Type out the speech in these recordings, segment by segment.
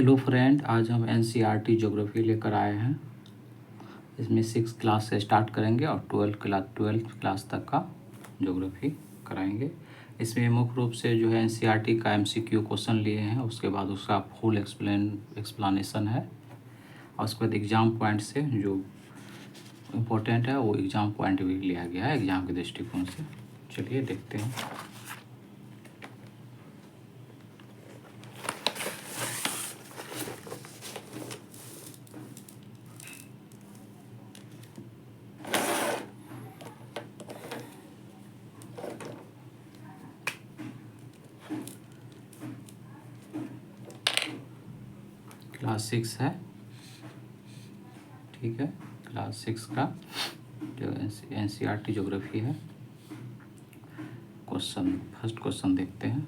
Hello friend, आज हम NCERT geography लेकर आए हैं। इसमें 6 क्लास से स्टार्ट करेंगे और 12th क्लास तक का ज्योग्राफी कराएंगे। इसमें मुख्य रूप से जो है एनसीईआरटी का एमसीक्यू क्वेश्चन लिए हैं, उसके बाद उसका फुल एक्सप्लेनेशन है और उसके बाद एग्ज़ाम पॉइंट से जो इम्पोर्टेंट है वो एग्ज़ाम पॉइंट भी लिया गया है एग्ज़ाम के दृष्टिकोण से। चलिए देखते हैं। क्लास 6 है, ठीक है। क्लास 6 का जो एनसीईआरटी ज्योग्राफी है, फर्स्ट क्वेश्चन देखते हैं।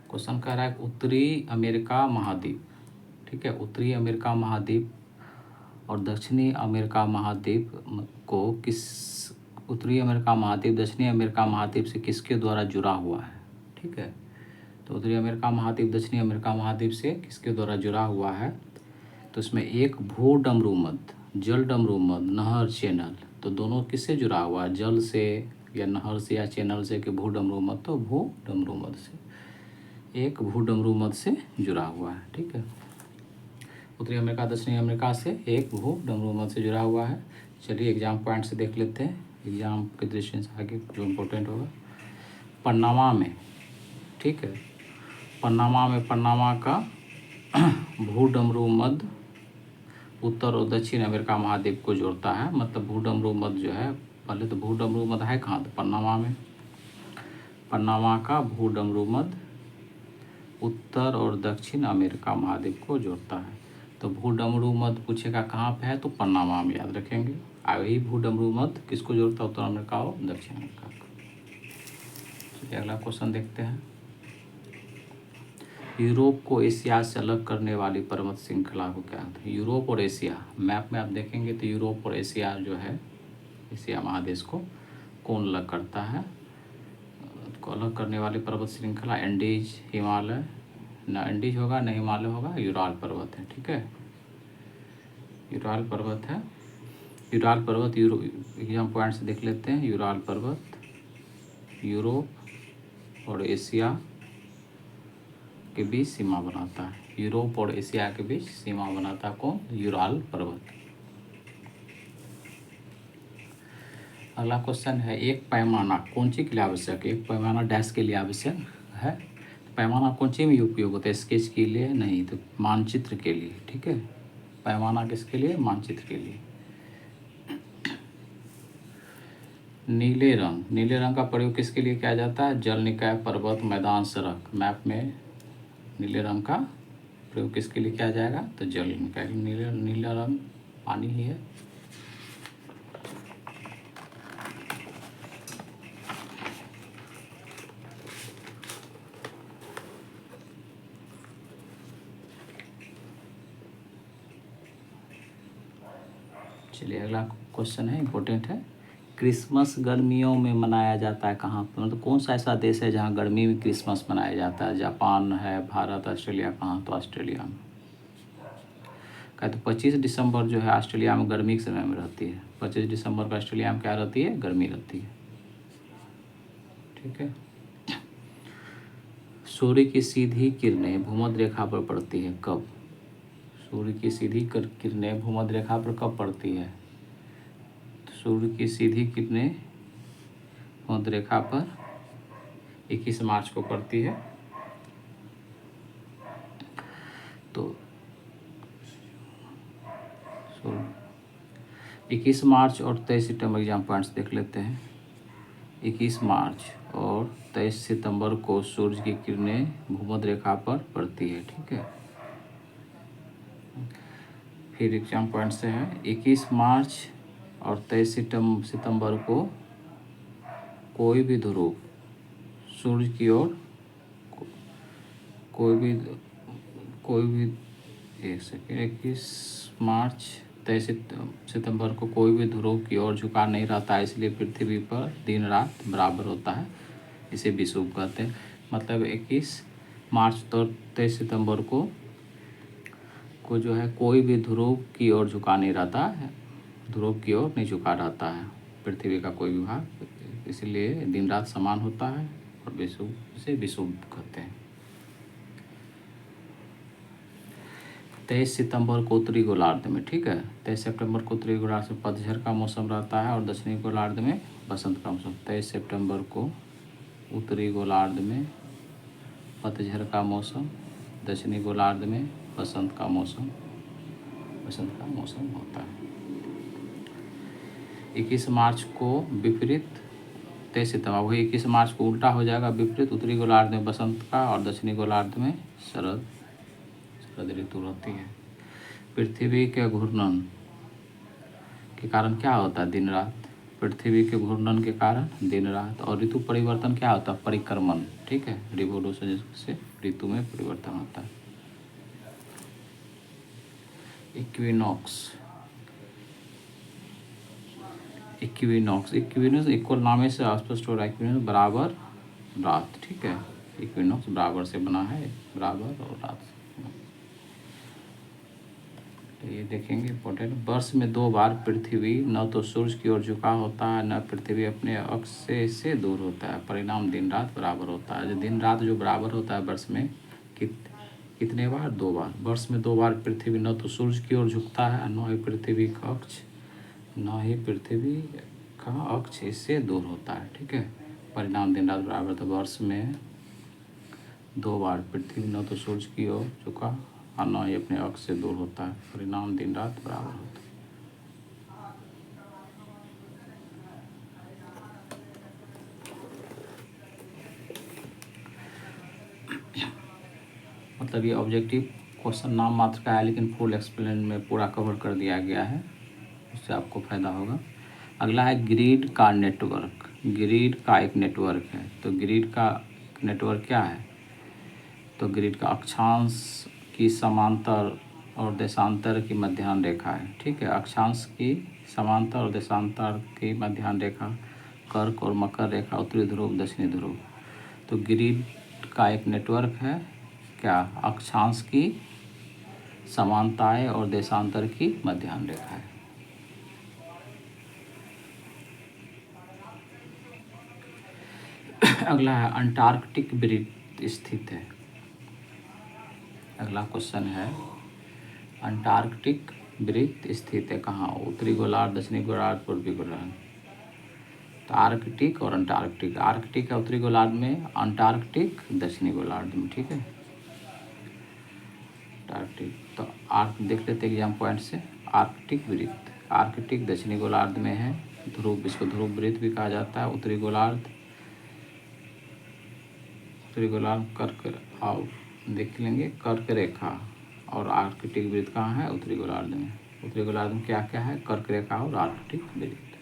क्वेश्चन कह रहा है उत्तरी अमेरिका महाद्वीप, ठीक है। उत्तरी अमेरिका महाद्वीप और दक्षिणी अमेरिका महाद्वीप को उत्तरी अमेरिका महाद्वीप दक्षिणी अमेरिका महाद्वीप से किसके द्वारा जुड़ा हुआ है, ठीक है। तो उत्तरी अमेरिका महाद्वीप दक्षिणी अमेरिका महाद्वीप से किसके द्वारा जुड़ा हुआ है, तो इसमें एक भू डमरूमध्य, जल डमरूमध्य, नहर, चैनल, तो दोनों किससे जुड़ा हुआ है, जल से या नहर से या चैनल से कि भू डमरूमध्य, तो भू डमरूमध्य से, एक भू डमरूमध्य से जुड़ा हुआ है, ठीक है। उत्तरी अमेरिका दक्षिणी अमेरिका से एक भू डमरूमध्य से जुड़ा हुआ है। चलिए एग्जाम पॉइंट से देख लेते हैं, एग्जाम के दृष्टि से आगे जो इम्पोर्टेंट होगा। पनामा में, ठीक है, पनामा का भू डमरूमध्य उत्तर और दक्षिण अमेरिका महाद्वीप को जोड़ता है। मतलब भू डमरूमध्य जो है, पहले तो भू डमरूमध्य है कहाँ, तो पनामा में। पनामा का भू डमरूमध्य उत्तर और दक्षिण अमेरिका महाद्वीप को जोड़ता है। तो भू डमरूमध्य पूछेगा कहाँ पे है, तो पनामा में, याद रखेंगे। वही भू डमरूमध्य किसको जोड़ता है, उत्तर अमेरिका और दक्षिण अमेरिका को। चलिए अगला क्वेश्चन देखते हैं। यूरोप को एशिया से अलग करने वाली पर्वत श्रृंखला को क्या कहते हैं। यूरोप और एशिया, मैप में आप देखेंगे तो यूरोप और एशिया जो है, एशिया महादेश को कौन अलग करता है, को अलग करने वाली पर्वत श्रृंखला एंडीज, हिमालय, न एंडीज होगा न हिमालय होगा, यूराल पर्वत है, ठीक है। यूराल पर्वत है। यूराल पर्वत एग्जाम पॉइंट से देख लेते हैं। यूराल पर्वत यूरोप और एशिया के बीच सीमा बनाता है। यूरोप और एशिया के बीच सीमा बनाता कौन, यूराल पर्वत। अगला क्वेश्चन है एक पैमाना कौन सी के लिए आवश्यक है। एक पैमाना डैश के लिए आवश्यक है। पैमाना कौन सी में उपयोग होता है, स्केच के लिए नहीं, तो मानचित्र के लिए, ठीक है। पैमाना किसके लिए, मानचित्र के लिए। नीले रंग का प्रयोग किसके लिए किया जाता है, जल निकाय, पर्वत, मैदान, सड़क। मैप में नीले रंग का प्रयोग किसके लिए किया जाएगा, तो जल निकाय। नीला रंग पानी ही है। चलिए अगला क्वेश्चन है, इम्पोर्टेंट है। क्रिसमस गर्मियों में मनाया जाता है कहाँ पर, मतलब कौन सा ऐसा देश है जहाँ गर्मी में क्रिसमस मनाया जाता है। जापान है, भारत, ऑस्ट्रेलिया, कहाँ, तो ऑस्ट्रेलिया में। कहते 25 दिसंबर जो है ऑस्ट्रेलिया में गर्मी के समय में रहती है। 25 दिसंबर को ऑस्ट्रेलिया में क्या रहती है, गर्मी रहती है, ठीक है। सूर्य की सीधी किरणें भूमध्य रेखा पर पड़ती है कब। सूर्य की सीधी किरणें भूमध्य रेखा पर कब पड़ती है, सूर्य की सीधी किरणें भूमध्य रेखा पर 21 मार्च को पड़ती है। तो 21 मार्च और 23 सितंबर एग्जाम पॉइंट्स देख लेते हैं। 21 मार्च और 23 सितंबर को सूर्य की किरणें भूमध्य रेखा पर पड़ती है, ठीक है। फिर एग्जाम पॉइंट से है 21 मार्च और 23 सितंबर को कोई भी ध्रुव सूर्य की ओर कोई भी 21 मार्च 23 सितंबर को कोई भी ध्रुव की ओर झुका नहीं रहता है, इसलिए पृथ्वी पर दिन रात बराबर होता है, इसे विषुव कहते हैं। मतलब 21 मार्च तो 23 सितंबर को जो है कोई भी ध्रुव की ओर झुका नहीं रहता है, ध्रुव की ओर नहीं झुका रहता है पृथ्वी का कोई भी भाग, इसलिए दिन रात समान होता है और विषुव से विषुव कहते हैं। 23 सितंबर को उत्तरी गोलार्ध में, ठीक है, 23 सितंबर को उत्तरी गोलार्ध में पतझड़ का मौसम रहता है और दक्षिणी गोलार्ध में बसंत का मौसम। 23 सितंबर को उत्तरी गोलार्ध में पतझड़ का मौसम, दक्षिणी गोलार्ध में बसंत का मौसम होता है। 21 मार्च को विपरीत, 23 सितंबर, वही 21 मार्च को उल्टा हो जाएगा विपरीत, उत्तरी गोलार्ध में बसंत का और दक्षिणी गोलार्ध में शरद ऋतु रहती है। पृथ्वी के घूर्णन के कारण क्या होता है? दिन रात। पृथ्वी के घूर्णन के कारण दिन रात। और ऋतु परिवर्तन क्या होता है? परिक्रमण, ठीक है, रिवोल्यूशन से ऋतु में परिवर्तन होता है। इक्विनॉक्स इक्वल नामे से स्पष्ट हो रहा है। इक्विनॉक्स बराबर रात, ठीक है, इक्विनॉक्स बराबर से बना है, बराबर और रात। तो ये देखेंगे इंपॉर्टेंट। वर्ष में 2 बार पृथ्वी न तो सूर्य की ओर झुका होता है, न पृथ्वी अपने अक्ष से दूर होता है, परिणाम दिन रात बराबर होता है। जो दिन रात जो बराबर होता है वर्ष में कितने बार? 2 बार। वर्ष में 2 बार पृथ्वी न तो सूर्य की ओर झुकता है, न ही पृथ्वी का अक्ष इससे दूर होता है, ठीक है, परिणाम दिन रात बराबर। तो वर्ष में 2 बार पृथ्वी न तो सूर्य की ओर झुका और न ही अपने अक्ष से दूर होता है, परिणाम दिन रात बराबर होता है। मतलब ये ऑब्जेक्टिव क्वेश्चन नाम मात्र का है, लेकिन फुल एक्सप्लेन में पूरा कवर कर दिया गया है, उससे आपको फायदा होगा। अगला है ग्रिड का नेटवर्क। ग्रिड का एक नेटवर्क है। तो ग्रिड का नेटवर्क क्या है? तो ग्रिड का अक्षांश की समांतर और देशांतर की मध्याह्न रेखा है, ठीक है, अक्षांश की समांतर और देशांतर की मध्याह्न रेखा, कर्क और मकर रेखा, उत्तरी ध्रुव दक्षिणी ध्रुव। तो ग्रिड का एक नेटवर्क है क्या? अक्षांश की समानताएं और देशांतर की मध्याह्न रेखा है। अगला है अंटार्कटिक वृत्त स्थित है। अगला क्वेश्चन है अंटार्कटिक वृत्त स्थित है कहाँ? उत्तरी गोलार्ध, दक्षिणी गोलार्ध, पूर्वी गोलार्ध। तो आर्कटिक और अंटार्कटिक, आर्कटिक है उत्तरी गोलार्ध में, अंटार्कटिक दक्षिणी गोलार्ध में, ठीक है, अंटार्कटिक। तो आर्क देख लेते हैं एग्जाम पॉइंट से। आर्कटिक वृत्त, आर्कटिक दक्षिणी गोलार्ध में है, ध्रुव, इसको ध्रुव वृत्त भी कहा जाता है। उत्तरी गोलार्ध कर्क, और देख लेंगे कर्क रेखा, और आर्कटिक वृत्त कहाँ है? उत्तरी गोलार्ध में। उत्तरी गोलार्ध में क्या क्या है? कर्क रेखा और आर्कटिक वृत्त।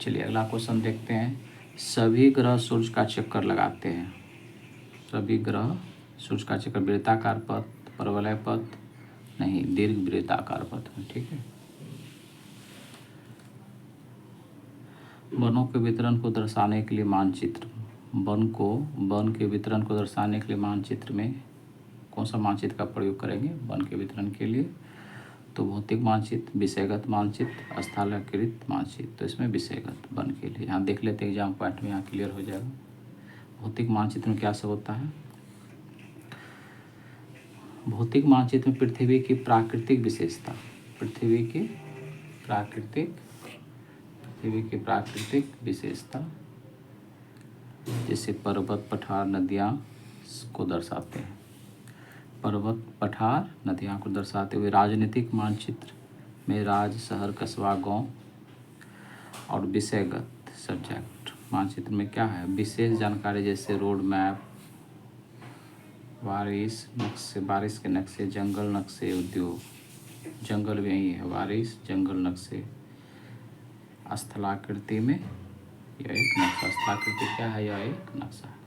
चलिए अगला क्वेश्चन देखते हैं। सभी ग्रह सूर्य का चक्कर लगाते हैं। सभी ग्रह सूर्य का चक्कर, वृत्ताकार पथ, परवलय पथ नहीं, दीर्घ वृत्ताकार पथ में, ठीक है। वनों के वितरण को दर्शाने के लिए मानचित्र, वन के वितरण को दर्शाने के लिए मानचित्र में कौन सा मानचित्र का प्रयोग करेंगे वन के वितरण के लिए? तो भौतिक मानचित्र, विषयगत मानचित्र, स्थलाकृत मानचित्र। तो इसमें विषयगत वन के लिए, यहाँ देख लेते हैं एग्जाम पॉइंट में, यहाँ क्लियर हो जाएगा। भौतिक मानचित्र में क्या सब होता है? भौतिक मानचित्र में पृथ्वी की प्राकृतिक विशेषता, पृथ्वी की प्राकृतिक विशेषता, जैसे पर्वत, पठार, नदियाँ को दर्शाते हैं। पर्वत, पठार, नदियाँ को दर्शाते हुए राजनीतिक मानचित्र में राज्य, शहर, कस्बा, गांव। और विषयगत सब्जेक्ट मानचित्र में क्या है? विशेष जानकारी, जैसे रोड मैप, बारिश के नक्शे, जंगल नक्शे, उद्योग, जंगल भी यही है, बारिश, जंगल नक्शे। स्थलाकृति में यह एक नक्शा, स्थलाकृति क्या है? यह एक नक्शा है।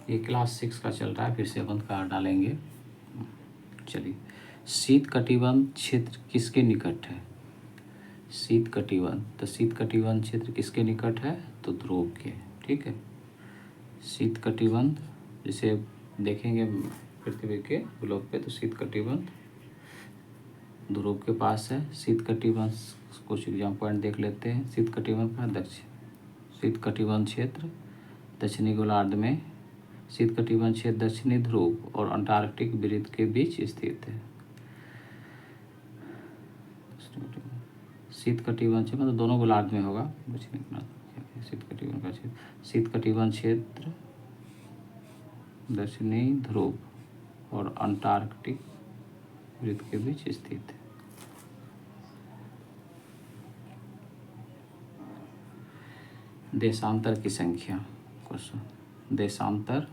ये क्लास 6 का चल रहा है, फिर 7th का डालेंगे। चलिए, शीत कटिबंध क्षेत्र किसके निकट है? शीत कटिबंध, तो शीत कटिबंध क्षेत्र किसके निकट है? तो ध्रुव के। ठीक है, शीत कटिबंध जिसे देखेंगे पृथ्वी के ग्लोब पे, तो शीत कटिबंध ध्रुव के पास है। शीत कटिबंध कुछ एग्जाम पॉइंट देख लेते हैं। शीत कटिबंध का शीत कटिबंध क्षेत्र दक्षिणी गोलार्ध में, शीत कटिबंध क्षेत्र दक्षिणी ध्रुव और अंटार्कटिक वृत्त के बीच स्थित है। शीत कटिबंध क्षेत्र मतलब दोनों गोलार्ध में होगा। शीत कटिबंध का क्षेत्र, शीत कटिबंध क्षेत्र दक्षिणी ध्रुव और अंटार्कटिक वृत्त के बीच स्थित है। देशांतर की संख्या, क्वेश्चन, देशांतर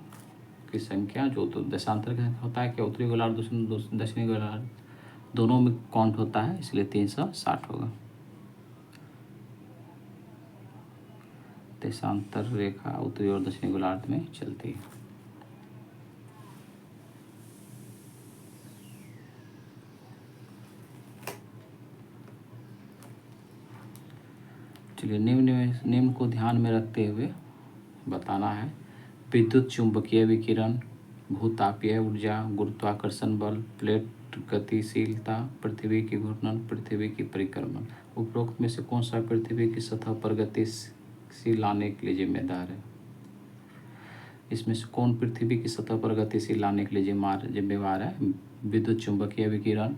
की संख्या जो, तो देशांतर का होता है कि उत्तरी गोलार्ध दक्षिणी गोलार्ध दोनों में काउंट होता है, इसलिए 360 होगा। देशांतर रेखा उत्तरी और दक्षिणी गोलार्ध में चलती है। चलिए, निम्न को ध्यान में रखते हुए बताना है। विद्युत चुंबकीय विकिरण, भूतापीय ऊर्जा, गुरुत्वाकर्षण बल, प्लेट गतिशीलता, पृथ्वी की घूर्णन, पृथ्वी की परिक्रमण, उपरोक्त में से कौन सा पृथ्वी की सतह पर गतिशील लाने के लिए जिम्मेदार है? इसमें से कौन पृथ्वी की सतह पर गतिशील लाने के लिए जिम्मेवार है? विद्युत चुंबकीय विकिरण,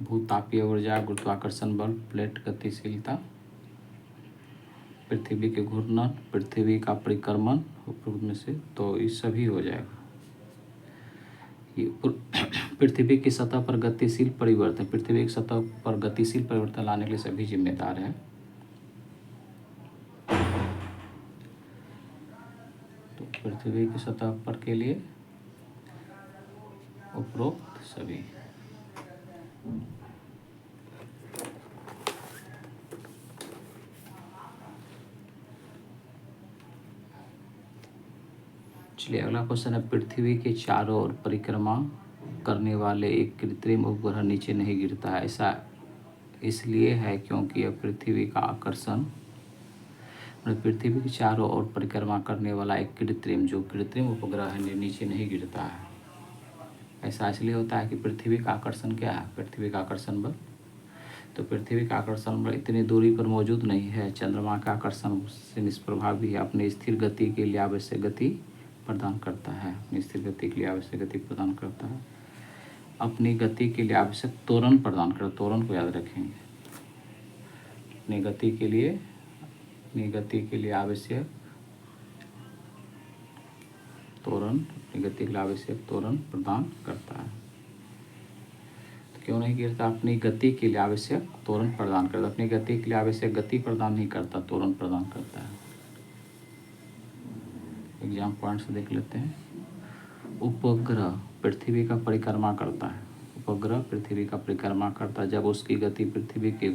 भूतापीय ऊर्जा, गुरुत्वाकर्षण बल, प्लेट गतिशीलता, पृथ्वी के घूर्णन, पृथ्वी का परिक्रमण, उपरोक्त में से तो ये सभी हो जाएगा। ये पृथ्वी की सतह पर गतिशील परिवर्तन, पृथ्वी की सतह पर गतिशील परिवर्तन लाने के लिए सभी जिम्मेदार हैं। तो पृथ्वी की सतह पर के लिए उपरोक्त सभी। चलिए, अगला क्वेश्चन है, पृथ्वी के चारों ओर परिक्रमा करने वाले एक कृत्रिम उपग्रह नीचे नहीं गिरता है। ऐसा इसलिए है क्योंकि यह पृथ्वी का आकर्षण, पृथ्वी के चारों ओर परिक्रमा करने वाला एक कृत्रिम उपग्रह है, नीचे नहीं गिरता है। ऐसा इसलिए होता है कि पृथ्वी का आकर्षण क्या है? पृथ्वी का आकर्षण बल। तो पृथ्वी का आकर्षण बल इतनी दूरी पर मौजूद नहीं है। चंद्रमा का आकर्षण से निष्प्रभावी है, अपनी स्थिर गति के लिए आवश्यक गति प्रदान करता है। अपनी स्थिर गति के लिए आवश्यक गति प्रदान करता है। अपनी गति के लिए आवश्यक त्वरण प्रदान करता है। त्वरण को याद रखेंगे। अपनी गति के लिए आवश्यक त्वरण, अपनी गति के लिए आवश्यक त्वरण प्रदान करता है। तो क्यों नहीं गिरता? अपनी गति के लिए आवश्यक त्वरण प्रदान करता है। अपनी गति के लिए आवश्यक गति प्रदान नहीं करता, त्वरण प्रदान करता है। एग्जाम पॉइंट से देख लेते हैं। उपग्रह पृथ्वी का परिक्रमा करता है। उपग्रह पृथ्वी का परिक्रमा करता है जब उसकी गति पृथ्वी के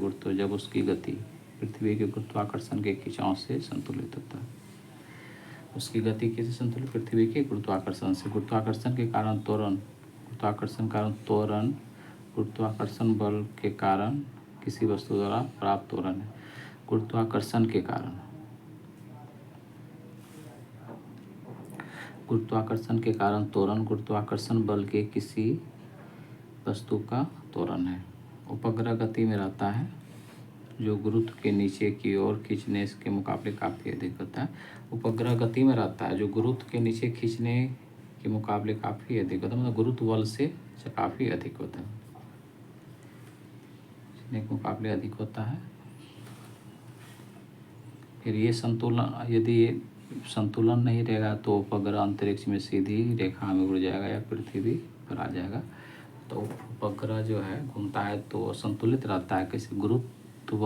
गुरुत्वाकर्षण के खिंचाव से संतुलित होता है। उसकी गति कैसे संतुलित? पृथ्वी के गुरुत्वाकर्षण से। गुरुत्वाकर्षण के कारण त्वरण, गुरुत्वाकर्षण बल के कारण किसी वस्तु द्वारा प्राप्त त्वरण है। गुरुत्वाकर्षण के कारण त्वरण गुरुत्वाकर्षण बल के किसी वस्तु का त्वरण है। उपग्रह गति में रहता है जो गुरुत्व के नीचे की ओर खींचने के मुकाबले काफ़ी अधिक होता है। उपग्रह गति में रहता है जो गुरुत्व के नीचे खींचने के मुकाबले काफ़ी अधिक होता है, मतलब गुरुत्व बल से काफ़ी अधिक होता है, खींचने के मुकाबले अधिक होता है। फिर ये संतुलन, यदि ये संतुलन नहीं रहेगा तो उपग्रह अंतरिक्ष में सीधी रेखा में उड़ जाएगा या पृथ्वी पर आ जाएगा। तो उपग्रह जो है घूमता है तो संतुलित रहता है, कैसे? गुरुत्व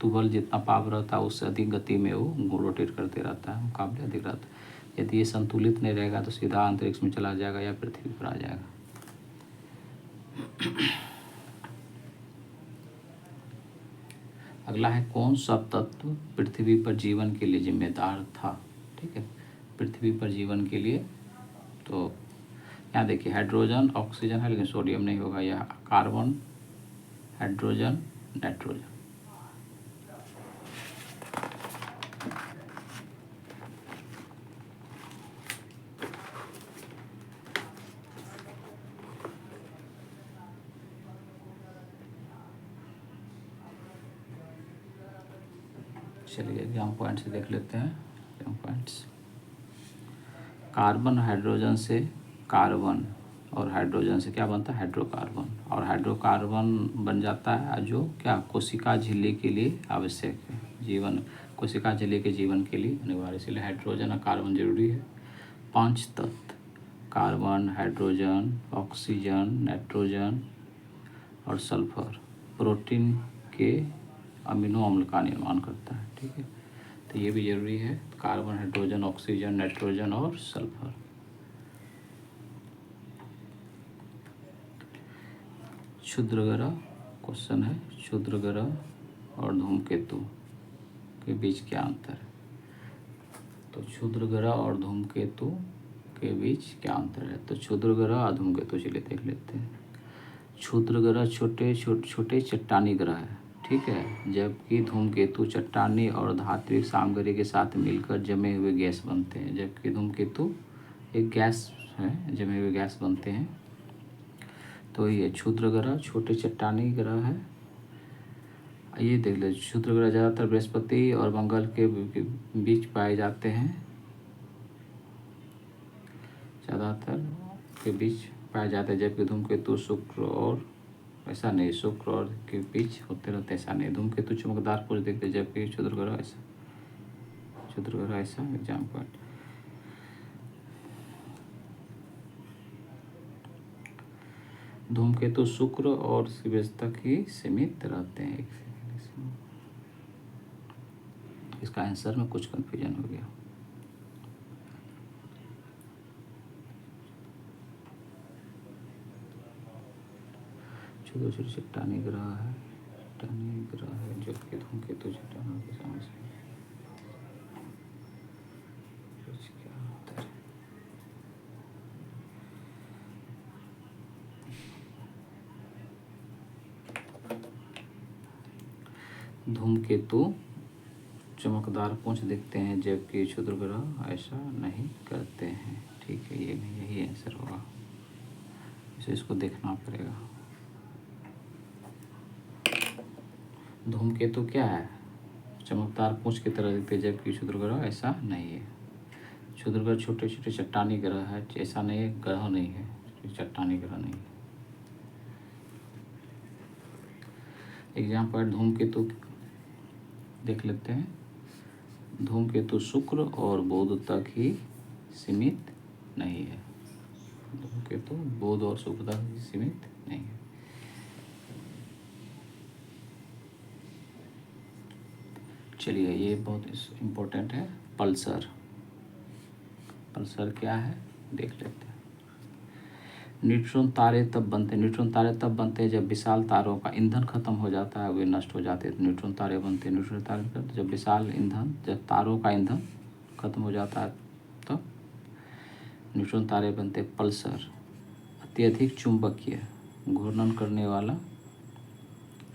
बल जितना पावर रहता है उससे अधिक गति में वो रोटेट करते रहता है, मुकाबले अधिक रहता है। यदि ये संतुलित नहीं रहेगा तो सीधा अंतरिक्ष में चला जाएगा या पृथ्वी पर आ जाएगा। अगला है, कौन सा तत्व पृथ्वी पर जीवन के लिए जिम्मेदार था? ठीक है, पृथ्वी पर जीवन के लिए। तो यहाँ देखिए हाइड्रोजन ऑक्सीजन है लेकिन सोडियम नहीं होगा, यह कार्बन, हाइड्रोजन, नाइट्रोजन। चलिए एग्जाम पॉइंट से देख लेते हैं। एग्जाम पॉइंट्स, कार्बन हाइड्रोजन से कार्बन और हाइड्रोजन से क्या बनता है, हाइड्रोकार्बन, और हाइड्रोकार्बन बन जाता है जो क्या कोशिका झिल्ली के लिए आवश्यक है, जीवन कोशिका झिल्ली के जीवन के लिए अनिवार्य, इसलिए हाइड्रोजन और कार्बन जरूरी है। 5 तत्व कार्बन, हाइड्रोजन, ऑक्सीजन, नाइट्रोजन और सल्फर प्रोटीन के अमीनो अम्ल का निर्माण करता है। ठीक है, तो ये भी जरूरी है, कार्बन, हाइड्रोजन, ऑक्सीजन, नाइट्रोजन और सल्फर। क्षुद्र ग्रह क्वेश्चन है, क्षुद्र ग्रह और धूमकेतु के बीच क्या अंतर है। तो क्षुद्र ग्रह और धूमकेतु के बीच क्या अंतर है, तो क्षुद्र ग्रह और धूमकेतु चलिए देख लेते हैं। क्षुद्र ग्रह छोटे चट्टानी ग्रह है, ठीक है, जबकि धूमकेतु चट्टानी और धात्विक सामग्री के साथ मिलकर जमे हुए गैस बनते हैं, जबकि धूमकेतु एक गैस है, जमे हुए गैस बनते हैं। तो ये क्षुद्र ग्रह छोटे चट्टानी ग्रह है। ये देख ले, क्षुद्र ग्रह ज़्यादातर बृहस्पति और मंगल के बीच पाए जाते हैं, ज़्यादातर के बीच पाया जाता है, जबकि धूमकेतु शुक्र और ऐसा नहीं, शुक्र और के बीच होते रहते, ऐसा नहीं। धूमकेतु चमकदार पुंज देखते, जबकि क्षुद्र ग्रह ऐसा, क्षुद्र ग्रह ऐसा। एग्जाम पॉइंट, धूमकेतु शुक्र और सूरज तक ही सीमित रहते हैं। इसका आंसर में कुछ कंफ्यूजन हो गया। छोटे चट्टानी ग्रह है, चट्टानी ग्रह है, जबकि धूमकेतु चट्टानों के सामने से क्या होता है। धूमकेतु चमकदार पूंछ दिखते हैं, जबकि क्षुद्र ग्रह ऐसा नहीं करते हैं। ठीक है, ये नहीं, यही आंसर होगा, इसे इसको देखना पड़ेगा। धूमकेतु क्या है, चमकदार पूंछ की तरह दिखते हैं, जबकि क्षुद्र ग्रह ऐसा नहीं है। क्षुद्र ग्रह छोटे छोटे चट्टानी ग्रह है, ऐसा नहीं है, ग्रह नहीं है, चट्टानी ग्रह नहीं है। एग्जाम पर धूमकेतु देख लेते हैं। धूमकेतु शुक्र और बुध तक ही सीमित नहीं है, धूमकेतु बुध और शुक्र तक ही सीमित नहीं है। चलिए, ये बहुत इम्पोर्टेंट है, पल्सर। पल्सर क्या है देख लेते हैं। न्यूट्रॉन तारे तब बनते हैं, न्यूट्रॉन तारे तब बनते हैं जब विशाल तारों का ईंधन खत्म हो जाता है, वे नष्ट हो जाते हैं, न्यूट्रॉन तारे बनते हैं। न्यूट्रॉन तारे जब विशाल ईंधन, जब तारों का ईंधन खत्म हो जाता है तब न्यूट्रॉन तारे बनते हैं। पल्सर अत्यधिक चुंबकीय घूर्णन करने वाला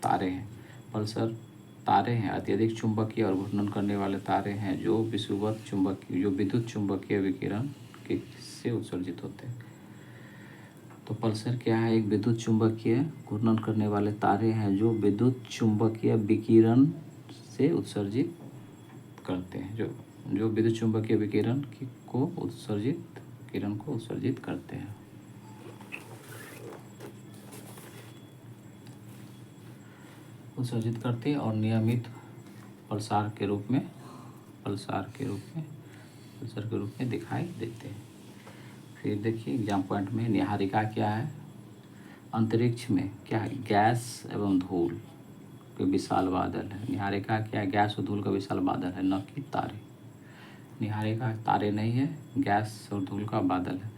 तारे हैं। पल्सर तारे हैं अत्यधिक चुंबकीय और घूर्णन करने वाले तारे हैं, जो विद्युत चुंबकीय विकिरण से उत्सर्जित होते हैं। तो पल्सर क्या है, एक विद्युत चुंबकीय घूर्णन करने वाले तारे हैं जो विद्युत चुंबकीय विकिरण से उत्सर्जित करते हैं, जो विद्युत चुंबकीय विकिरण को उत्सर्जित करते हैं। और नियमित पल्सर के रूप में दिखाई देते हैं। फिर देखिए एग्जाम पॉइंट में, निहारिका क्या है, अंतरिक्ष में क्या है, गैस एवं धूल के विशाल बादल है। निहारिका क्या है, गैस और धूल का विशाल बादल है, न कि तारे। निहारिका तारे नहीं है, गैस और धूल का बादल है।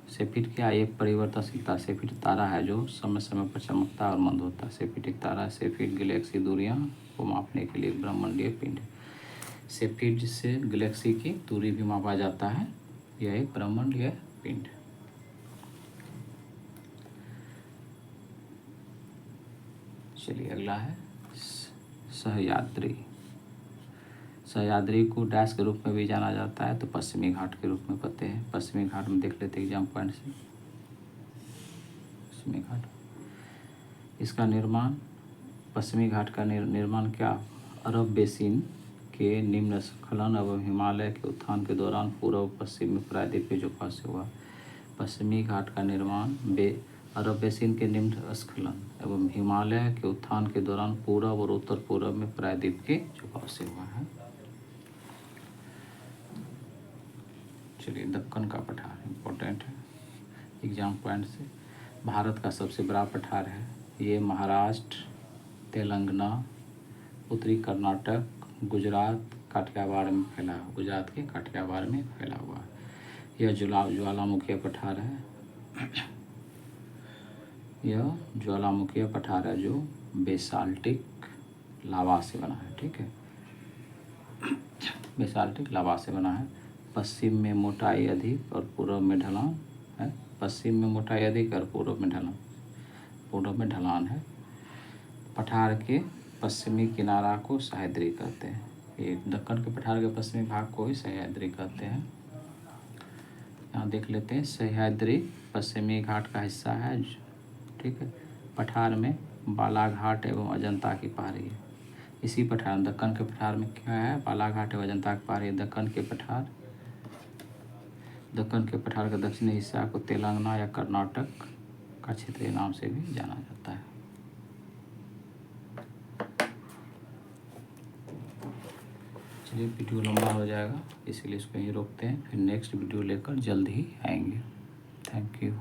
सेफिर क्या है, एक परिवर्तनशीलता। सेफिर तारा है जो समय समय पर चमकता और मंद होता है। सेफिर एक तारा है। सेफिर गैलेक्सी दूरियां को मापने के लिए ब्रह्मांडीय पिंड है। सेफिर से गैलेक्सी की दूरी भी मापा जाता है। यह एक ब्रह्मांड, यह पिंड। चलिए अगला है सह्याद्री। सह्याद्री को डैश के रूप में भी जाना जाता है, तो पश्चिमी घाट के रूप में पते हैं। पश्चिमी घाट में देख लेते हैं एग्जाम पॉइंट से। पश्चिमी घाट, इसका निर्माण, पश्चिमी घाट का निर्माण क्या, अरब बेसिन के निम्न स्खलन एवं हिमालय के उत्थान के दौरान पूर्व पश्चिम में प्रायद्वीप के झुकाव से हुआ। पश्चिमी घाट का निर्माण अरब बेसिन के निम्न स्खलन एवं हिमालय के उत्थान के दौरान पूर्व और उत्तर पूर्व में प्रायद्वीप के झुकाव से हुआ है। चलिए दक्कन का पठार इम्पोर्टेंट है एग्जाम पॉइंट से। भारत का सबसे बड़ा पठार है ये महाराष्ट्र, तेलंगाना, उत्तरी कर्नाटक, गुजरात, काठियावाड़ में फैला, गुजरात के काठियावाड़ में फैला हुआ है। यह ज्वालामुखी पठार है। यह ज्वालामुखी पठार है जो बेसाल्टिक लावा से बना है। ठीक है, बेसाल्टिक लावा से बना है। पश्चिम में मोटाई अधिक और पूर्व में ढलान है। पश्चिम में मोटाई अधिक और पूर्व में ढलान है। पठार के पश्चिमी किनारा को सह्याद्री कहते हैं। ये दक्कन के पठार के पश्चिमी भाग को ही सह्याद्री कहते हैं। यहाँ देख लेते हैं, सह्याद्री पश्चिमी घाट का हिस्सा है। ठीक है, पठार में बालाघाट एवं अजंता की पहाड़ी है। इसी पठार, दक्कन के पठार में क्या है, बालाघाट एवं अजंता की पहाड़ी। दक्कन के पठार का दक्षिणी हिस्सा को तेलंगाना या कर्नाटक का क्षेत्रीय नाम से भी जाना जाता है। चलिए वीडियो लंबा हो जाएगा, इसीलिए इसको यहीं रोकते हैं, फिर नेक्स्ट वीडियो लेकर जल्द ही आएंगे। Thank you.